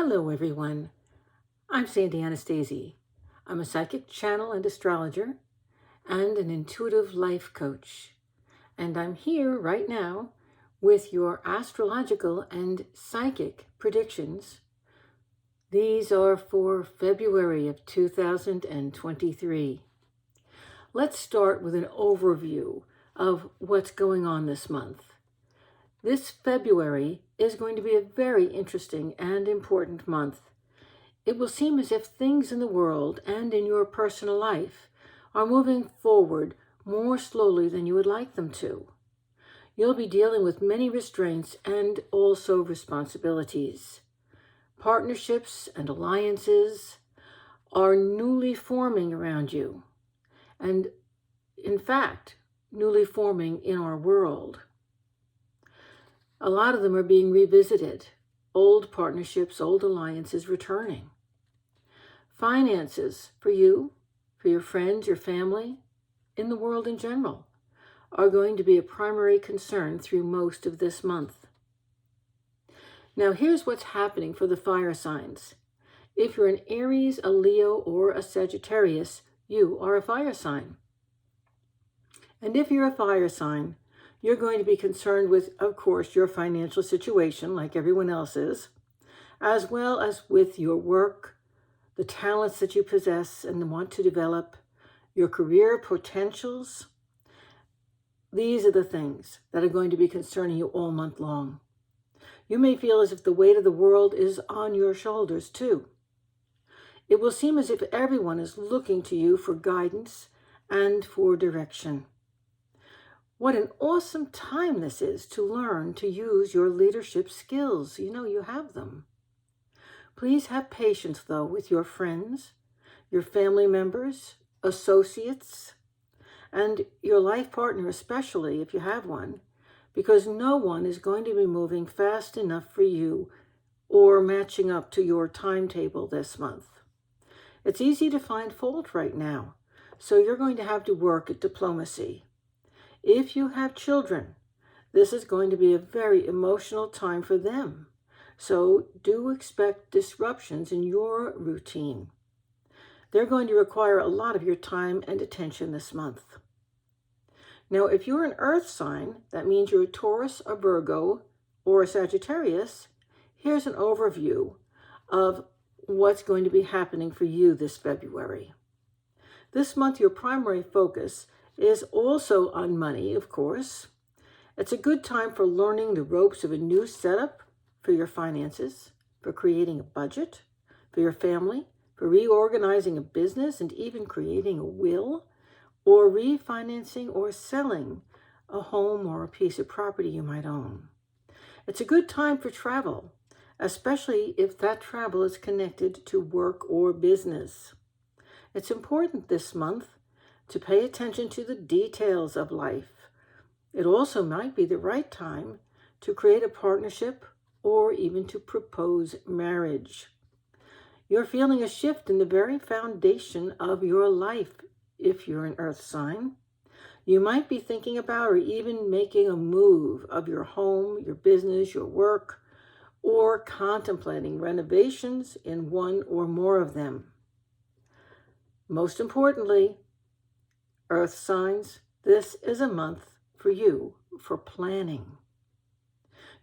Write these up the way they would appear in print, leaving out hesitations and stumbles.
Hello, everyone. I'm Sandy Anastasi. I'm a psychic channel and astrologer and an intuitive life coach. And I'm here right now with your astrological and psychic predictions. These are for February of 2023. Let's start with an overview of what's going on this month. This February is going to be a very interesting and important month. It will seem as if things in the world and in your personal life are moving forward more slowly than you would like them to. You'll be dealing with many restraints and also responsibilities. Partnerships and alliances are newly forming around you, and in fact, newly forming in our world. A lot of them are being revisited. Old partnerships, old alliances returning. Finances for you, for your friends, your family, in the world in general, are going to be a primary concern through most of this month. Now here's what's happening for the fire signs. If you're an Aries, a Leo, or a Sagittarius, you are a fire sign. And if you're a fire sign, you're going to be concerned with, of course, your financial situation, like everyone else is, as well as with your work, the talents that you possess and want to develop, your career potentials. These are the things that are going to be concerning you all month long. You may feel as if the weight of the world is on your shoulders, too. It will seem as if everyone is looking to you for guidance and for direction. What an awesome time this is to learn to use your leadership skills. You know you have them. Please have patience, though, with your friends, your family members, associates, and your life partner, especially if you have one, because no one is going to be moving fast enough for you or matching up to your timetable this month. It's easy to find fault right now, so you're going to have to work at diplomacy. If you have children, this is going to be a very emotional time for them. So do expect disruptions in your routine. They're going to require a lot of your time and attention this month. Now, if you're an earth sign, that means you're a Taurus, a Virgo, or a Sagittarius, here's an overview of what's going to be happening for you this February. This month, your primary focus is also on money, of course. It's a good time for learning the ropes of a new setup for your finances, for creating a budget, for your family, for reorganizing a business and even creating a will, or refinancing or selling a home or a piece of property you might own. It's a good time for travel, especially if that travel is connected to work or business. It's important this month to pay attention to the details of life. It also might be the right time to create a partnership or even to propose marriage. You're feeling a shift in the very foundation of your life if you're an earth sign. You might be thinking about or even making a move of your home, your business, your work, or contemplating renovations in one or more of them. Most importantly, earth signs, this is a month for you for planning.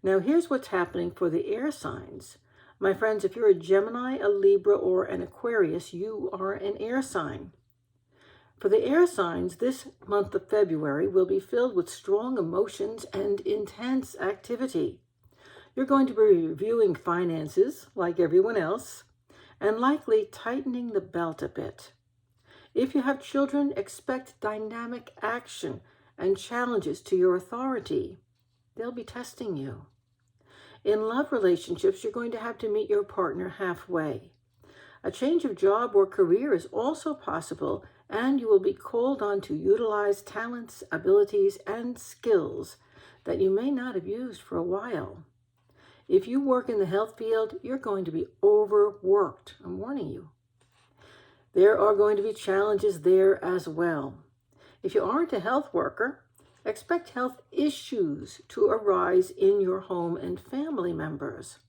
Now here's what's happening for the air signs. My friends, if you're a Gemini, a Libra, or an Aquarius, you are an air sign. For the air signs, this month of February will be filled with strong emotions and intense activity. You're going to be reviewing finances like everyone else and likely tightening the belt a bit. If you have children, expect dynamic action and challenges to your authority. They'll be testing you. In love relationships, you're going to have to meet your partner halfway. A change of job or career is also possible, and you will be called on to utilize talents, abilities, and skills that you may not have used for a while. If you work in the health field, you're going to be overworked. I'm warning you. There are going to be challenges there as well. If you aren't a health worker, expect health issues to arise in your home and family members.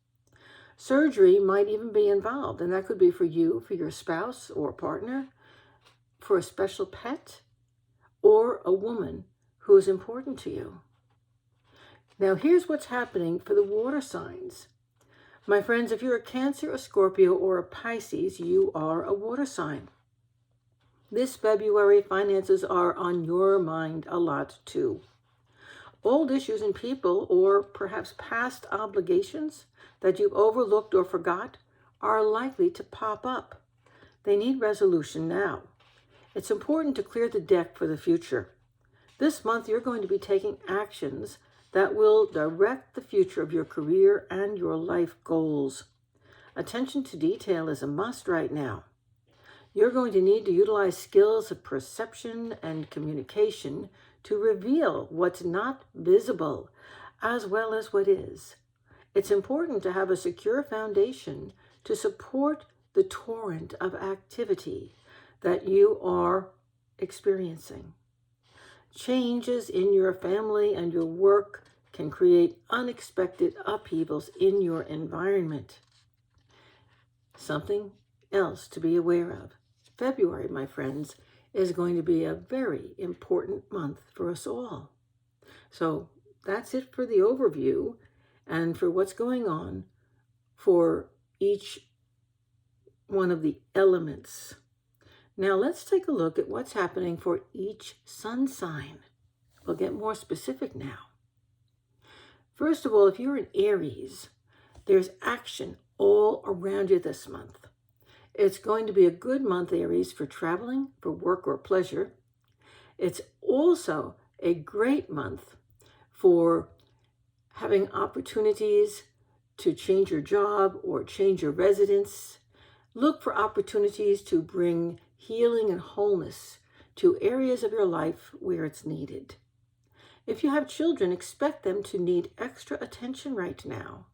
Surgery might even be involved, and that could be for you, for your spouse or partner, for a special pet, or a woman who is important to you. Now, here's what's happening for the water signs. My friends, if you're a Cancer, a Scorpio, or a Pisces, you are a water sign. This February, finances are on your mind a lot too. Old issues and people, or perhaps past obligations that you've overlooked or forgot, are likely to pop up. They need resolution now. It's important to clear the deck for the future. This month, you're going to be taking actions that will direct the future of your career and your life goals. Attention to detail is a must right now. You're going to need to utilize skills of perception and communication to reveal what's not visible as well as what is. It's important to have a secure foundation to support the torrent of activity that you are experiencing. Changes in your family and your work can create unexpected upheavals in your environment. Something else to be aware of. February, my friends, is going to be a very important month for us all. So that's it for the overview and for what's going on for each one of the elements. Now let's take a look at what's happening for each sun sign. We'll get more specific now. First of all, if you're an Aries, there's action all around you this month. It's going to be a good month, Aries, for traveling, for work or pleasure. It's also a great month for having opportunities to change your job or change your residence. Look for opportunities to bring healing and wholeness to areas of your life where it's needed. If you have children, expect them to need extra attention right now.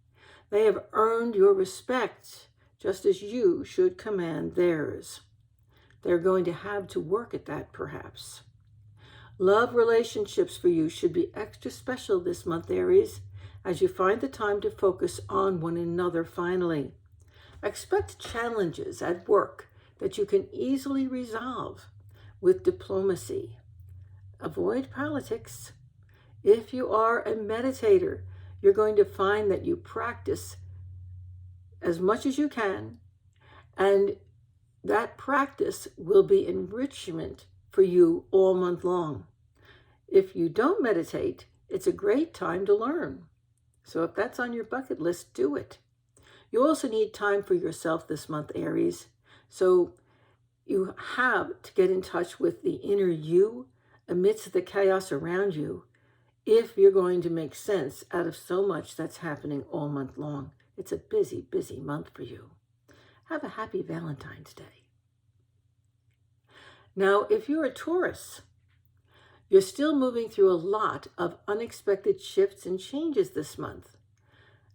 They have earned your respect, just as you should command theirs. They're going to have to work at that, perhaps. Love relationships for you should be extra special this month, Aries, as you find the time to focus on one another finally. Expect challenges at work that you can easily resolve with diplomacy. Avoid politics. If you are a meditator, you're going to find that you practice as much as you can, and that practice will be enrichment for you all month long. If you don't meditate, it's a great time to learn. So if that's on your bucket list, do it. You also need time for yourself this month, Aries. So you have to get in touch with the inner you amidst the chaos around you if you're going to make sense out of so much that's happening all month long. It's a busy, busy month for you. Have a happy Valentine's Day. Now, if you're a Taurus, you're still moving through a lot of unexpected shifts and changes this month.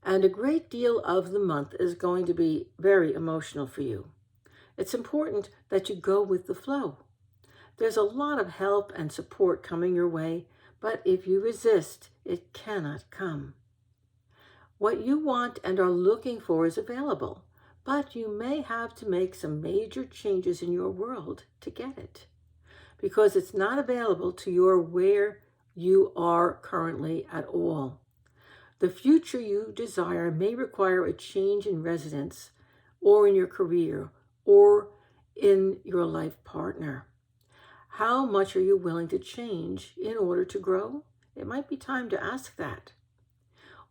And a great deal of the month is going to be very emotional for you. It's important that you go with the flow. There's a lot of help and support coming your way, but if you resist, it cannot come. What you want and are looking for is available, but you may have to make some major changes in your world to get it, because it's not available to your where you are currently at all. The future you desire may require a change in residence or in your career or in your life partner. How much are you willing to change in order to grow? It might be time to ask that.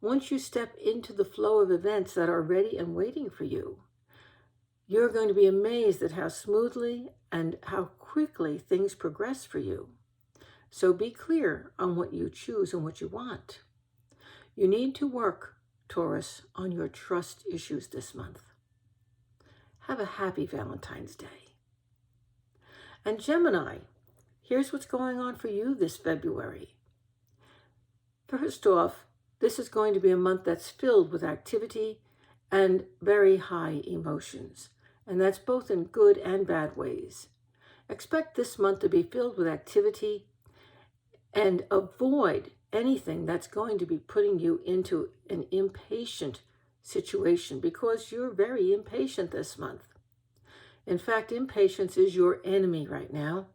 Once you step into the flow of events that are ready and waiting for you, you're going to be amazed at how smoothly and how quickly things progress for you. So be clear on what you choose and what you want. You need to work, Taurus, on your trust issues this month. Have a happy Valentine's Day. And Gemini, here's what's going on for you this February. First off, this is going to be a month that's filled with activity and very high emotions, and that's both in good and bad ways. Expect this month to be filled with activity and avoid anything that's going to be putting you into an impatient situation because you're very impatient this month. In fact, impatience is your enemy right now,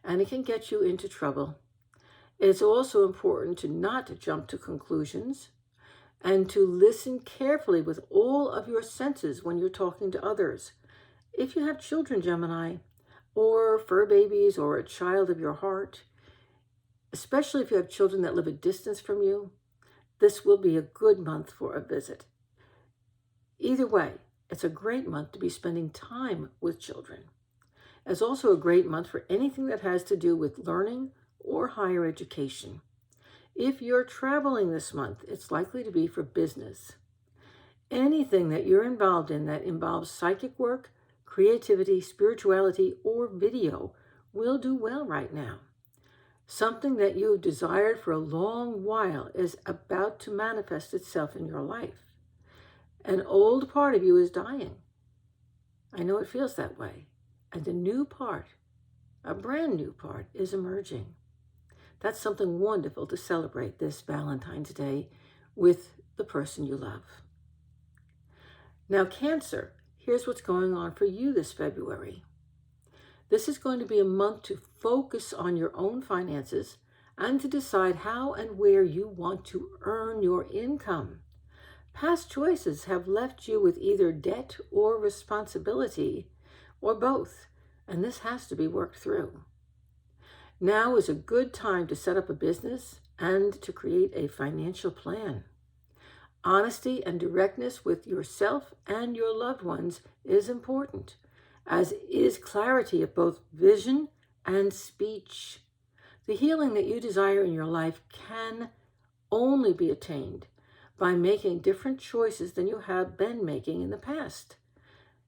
and it can get you into trouble. It's also important to not jump to conclusions and to listen carefully with all of your senses when you're talking to others. If you have children, Gemini, or fur babies, or a child of your heart, especially if you have children that live a distance from you, this will be a good month for a visit. Either way, it's a great month to be spending time with children. It's also a great month for anything that has to do with learning or higher education. If you're traveling this month, it's likely to be for business. Anything that you're involved in that involves psychic work, creativity, spirituality, or video will do well right now. Something that you've desired for a long while is about to manifest itself in your life. An old part of you is dying. I know it feels that way. And a new part, a brand new part, is emerging. That's something wonderful to celebrate this Valentine's Day with the person you love. Now, Cancer, here's what's going on for you this February. This is going to be a month to focus on your own finances and to decide how and where you want to earn your income. Past choices have left you with either debt or responsibility, or both, and this has to be worked through. Now is a good time to set up a business and to create a financial plan. Honesty and directness with yourself and your loved ones is important, as is clarity of both vision and speech. The healing that you desire in your life can only be attained by making different choices than you have been making in the past.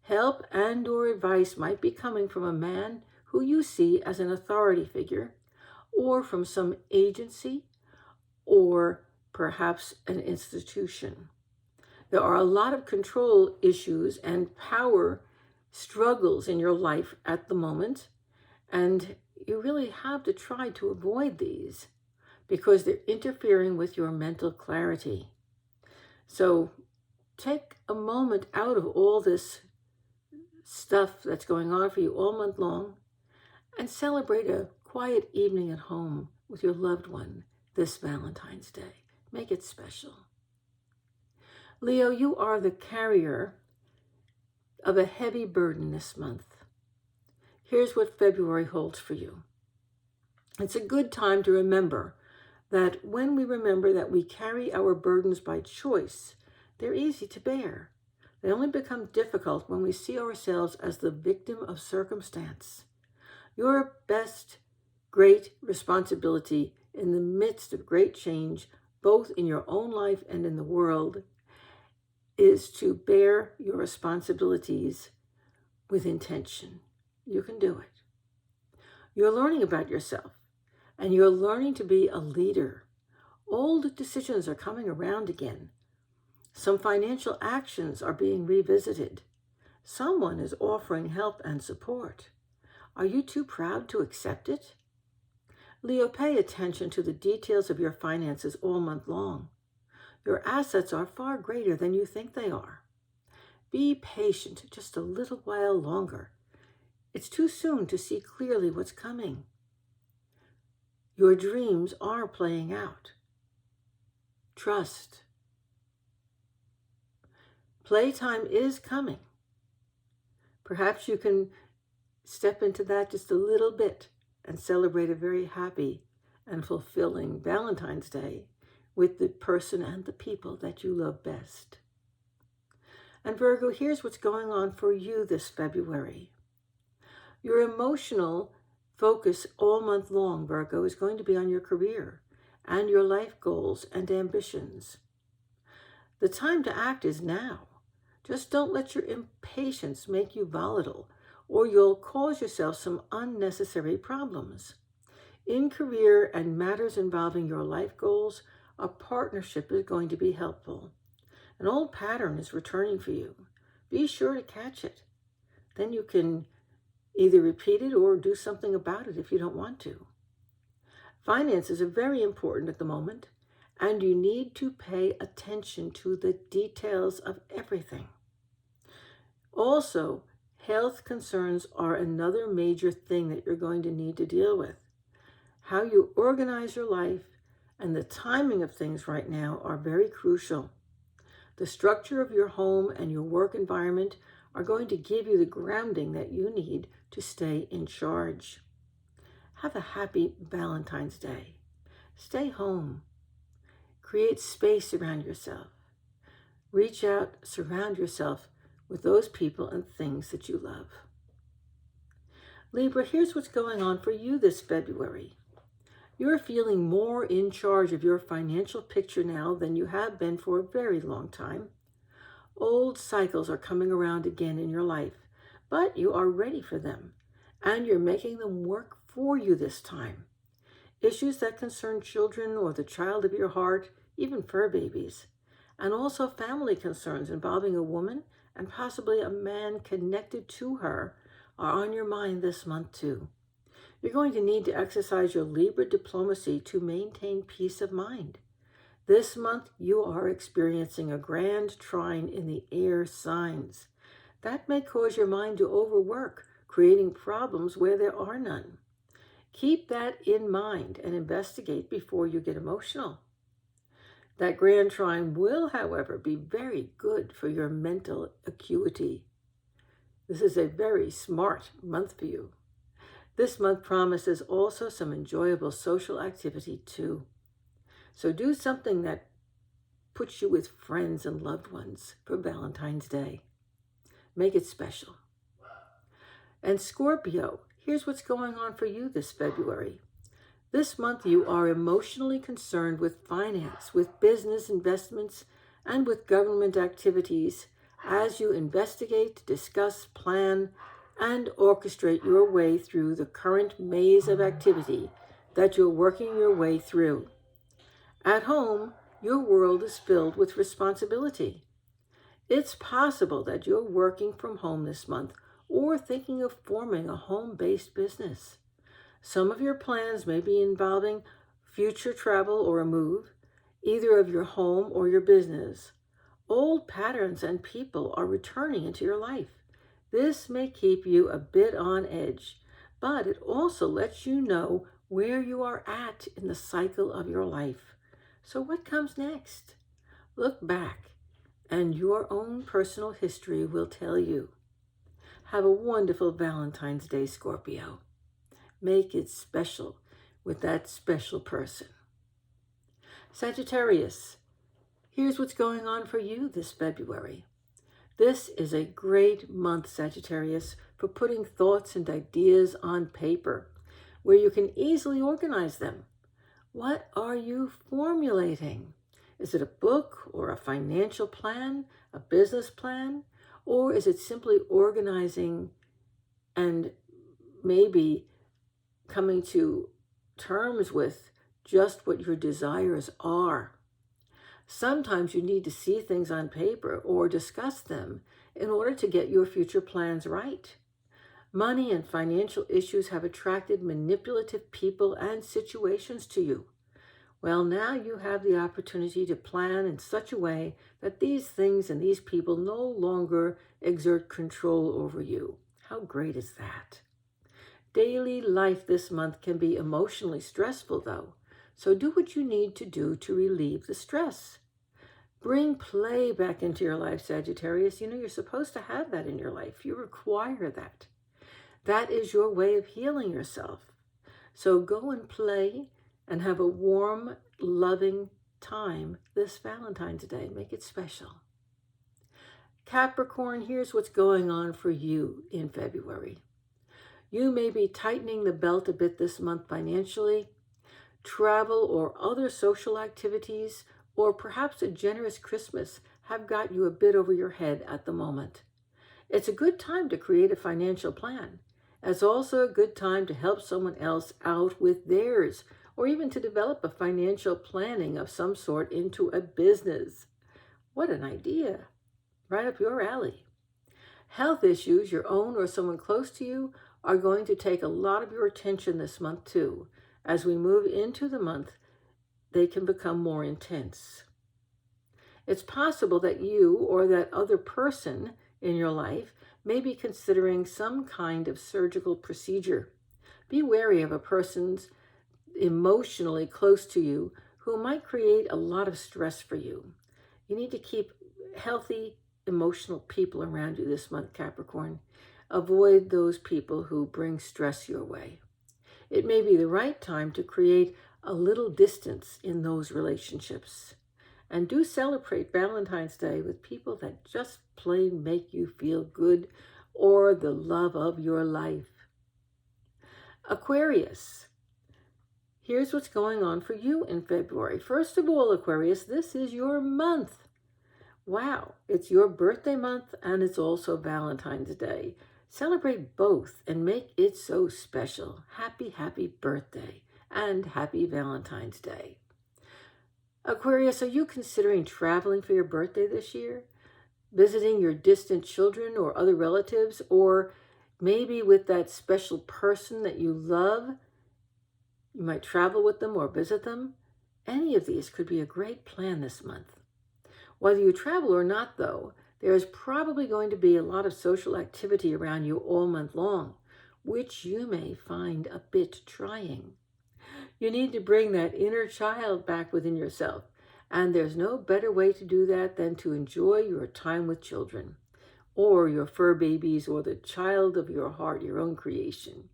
Help and or advice might be coming from a man who you see as an authority figure, or from some agency, or perhaps an institution. There are a lot of control issues and power struggles in your life at the moment, and you really have to try to avoid these because they're interfering with your mental clarity. So take a moment out of all this stuff that's going on for you all month long and celebrate a quiet evening at home with your loved one this Valentine's Day. Make it special. Leo, you are the carrier of a heavy burden this month. Here's what February holds for you. It's a good time to remember that when we remember that we carry our burdens by choice, they're easy to bear. They only become difficult when we see ourselves as the victim of circumstance. Your best great responsibility in the midst of great change, both in your own life and in the world, is to bear your responsibilities with intention. You can do it. You're learning about yourself, and you're learning to be a leader. Old decisions are coming around again. Some financial actions are being revisited. Someone is offering help and support. Are you too proud to accept it? Leo, pay attention to the details of your finances all month long. Your assets are far greater than you think they are. Be patient just a little while longer. It's too soon to see clearly what's coming. Your dreams are playing out. Trust. Playtime is coming. Perhaps you can step into that just a little bit and celebrate a very happy and fulfilling Valentine's Day with the person and the people that you love best. And Virgo, here's what's going on for you this February. Your emotional focus all month long, Virgo, is going to be on your career and your life goals and ambitions. The time to act is now. Just don't let your impatience make you volatile, or you'll cause yourself some unnecessary problems. In career and matters involving your life goals, a partnership is going to be helpful. An old pattern is returning for you. Be sure to catch it. Then you can either repeat it or do something about it if you don't want to. Finances are very important at the moment, and you need to pay attention to the details of everything. Also, health concerns are another major thing that you're going to need to deal with. How you organize your life and the timing of things right now are very crucial. The structure of your home and your work environment are going to give you the grounding that you need to stay in charge. Have a happy Valentine's Day. Stay home. Create space around yourself. Reach out, surround yourself with those people and things that you love. Libra, here's what's going on for you this February. You're feeling more in charge of your financial picture now than you have been for a very long time. Old cycles are coming around again in your life, but you are ready for them, and you're making them work for you this time. Issues that concern children or the child of your heart, even fur babies, and also family concerns involving a woman and possibly a man connected to her are on your mind this month too. You're going to need to exercise your Libra diplomacy to maintain peace of mind. This month, you are experiencing a grand trine in the air signs. That may cause your mind to overwork, creating problems where there are none. Keep that in mind and investigate before you get emotional. That grand trine will, however, be very good for your mental acuity. This is a very smart month for you. This month promises also some enjoyable social activity too. So do something that puts you with friends and loved ones for Valentine's Day. Make it special. And Scorpio, here's what's going on for you this February. This month you are emotionally concerned with finance, with business investments, and with government activities as you investigate, discuss, plan, and orchestrate your way through the current maze of activity that you're working your way through. At home, your world is filled with responsibility. It's possible that you're working from home this month or thinking of forming a home-based business. Some of your plans may be involving future travel or a move, either of your home or your business. Old patterns and people are returning into your life. This may keep you a bit on edge, but it also lets you know where you are at in the cycle of your life. So what comes next? Look back, and your own personal history will tell you. Have a wonderful Valentine's Day, Scorpio. Make it special with that special person. Sagittarius, here's what's going on for you this February. This is a great month, Sagittarius, for putting thoughts and ideas on paper, where you can easily organize them. What are you formulating? Is it a book or a financial plan, a business plan, or is it simply organizing and maybe coming to terms with just what your desires are? Sometimes you need to see things on paper or discuss them in order to get your future plans right. Money and financial issues have attracted manipulative people and situations to you. Well, now you have the opportunity to plan in such a way that these things and these people no longer exert control over you. How great is that? Daily life this month can be emotionally stressful, though, so do what you need to do to relieve the stress. Bring play back into your life, Sagittarius. You know, you're supposed to have that in your life. You require that. That is your way of healing yourself. So go and play and have a warm, loving time this Valentine's Day. Make it special. Capricorn, here's what's going on for you in February. You may be tightening the belt a bit this month financially. Travel or other social activities, or perhaps a generous Christmas, have got you a bit over your head at the moment. It's a good time to create a financial plan. It's also a good time to help someone else out with theirs, or even to develop a financial planning of some sort into a business. What an idea! Right up your alley. Health issues, your own or someone close to you, are going to take a lot of your attention this month too. As we move into the month, they can become more intense. It's possible that you or that other person in your life may be considering some kind of surgical procedure. Be wary of a person's emotionally close to you who might create a lot of stress for you. You need to keep healthy, emotional people around you this month, Capricorn. Avoid those people who bring stress your way. It may be the right time to create a little distance in those relationships. And do celebrate Valentine's Day with people that just plain make you feel good or the love of your life. Aquarius, here's what's going on for you in February. First of all, Aquarius, this is your month. Wow, it's your birthday month and it's also Valentine's Day. Celebrate both and make it so special. Happy, happy birthday and happy Valentine's Day. Aquarius, are you considering traveling for your birthday this year? Visiting your distant children or other relatives, or maybe with that special person that you love? You might travel with them or visit them. Any of these could be a great plan this month. Whether you travel or not, though, there is probably going to be a lot of social activity around you all month long, which you may find a bit trying. You need to bring that inner child back within yourself, and there's no better way to do that than to enjoy your time with children, or your fur babies, or the child of your heart, your own creation.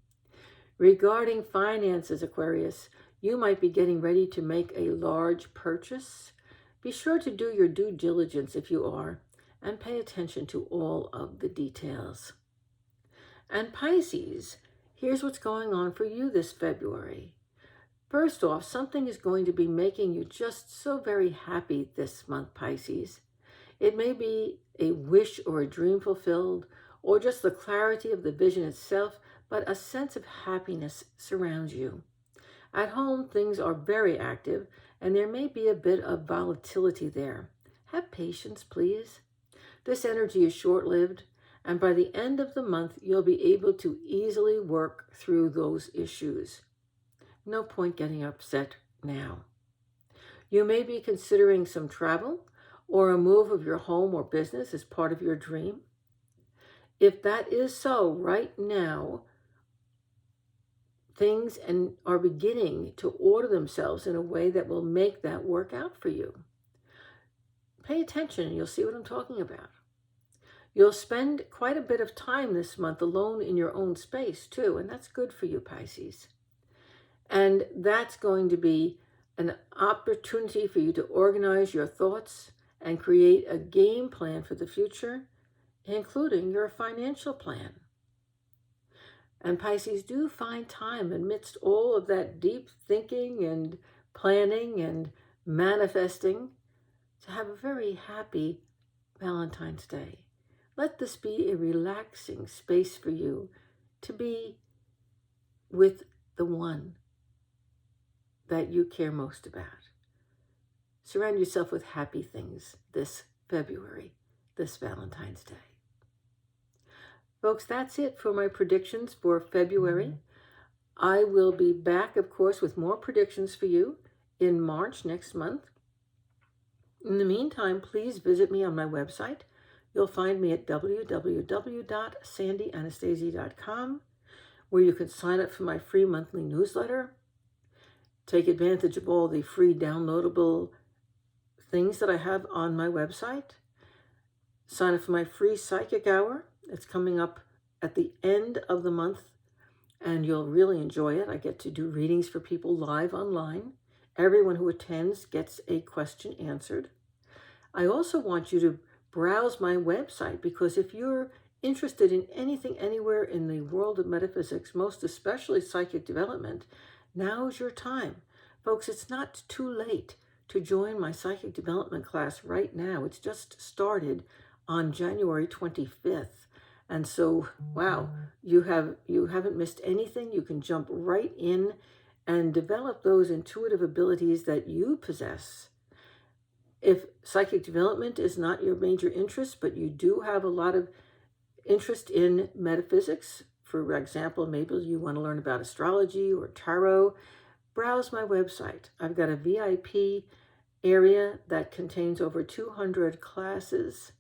Regarding finances, Aquarius, you might be getting ready to make a large purchase. Be sure to do your due diligence if you are, and pay attention to all of the details. And Pisces, here's what's going on for you this February. First off, something is going to be making you just so very happy this month, Pisces. It may be a wish or a dream fulfilled, or just the clarity of the vision itself, but a sense of happiness surrounds you. At home, things are very active, and there may be a bit of volatility there. Have patience, please. This energy is short-lived, and by the end of the month, you'll be able to easily work through those issues. No point getting upset now. You may be considering some travel or a move of your home or business as part of your dream. If that is so, right now, things are beginning to order themselves in a way that will make that work out for you. Pay attention and you'll see what I'm talking about. You'll spend quite a bit of time this month alone in your own space too, and that's good for you, Pisces. And that's going to be an opportunity for you to organize your thoughts and create a game plan for the future, including your financial plan. And Pisces, do find time amidst all of that deep thinking and planning and manifesting to have a very happy Valentine's Day. Let this be a relaxing space for you to be with the one that you care most about. Surround yourself with happy things this February, this Valentine's Day. Folks, that's it for my predictions for February. I will be back, of course, with more predictions for you in March next month. In the meantime, please visit me on my website. You'll find me at www.sandyanastasia.com, where you can sign up for my free monthly newsletter, take advantage of all the free downloadable things that I have on my website, sign up for my free psychic hour. It's coming up at the end of the month, and you'll really enjoy it. I get to do readings for people live online. Everyone who attends gets a question answered. I also want you to browse my website, because if you're interested in anything anywhere in the world of metaphysics, most especially psychic development, now's your time. Folks, it's not too late to join my psychic development class right now. It's just started on January 25th. And so, wow, you haven't missed anything. You can jump right in and develop those intuitive abilities that you possess. If psychic development is not your major interest, but you do have a lot of interest in metaphysics, for example, maybe you want to learn about astrology or tarot, browse my website. I've got a VIP area that contains over 200 classes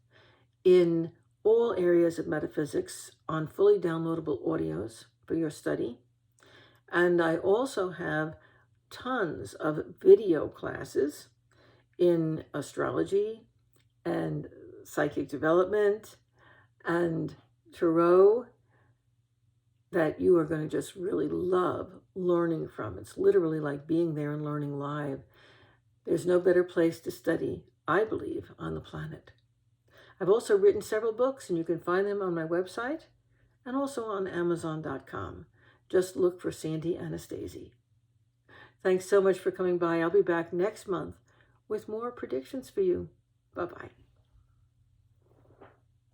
in all areas of metaphysics on fully downloadable audios for your study. And I also have tons of video classes in astrology and psychic development and tarot that you are going to just really love learning from. It's literally like being there and learning live. There's no better place to study, I believe, on the planet. I've also written several books, and you can find them on my website and also on Amazon.com. Just look for Sandy Anastasia. Thanks so much for coming by. I'll be back next month with more predictions for you. Bye-bye.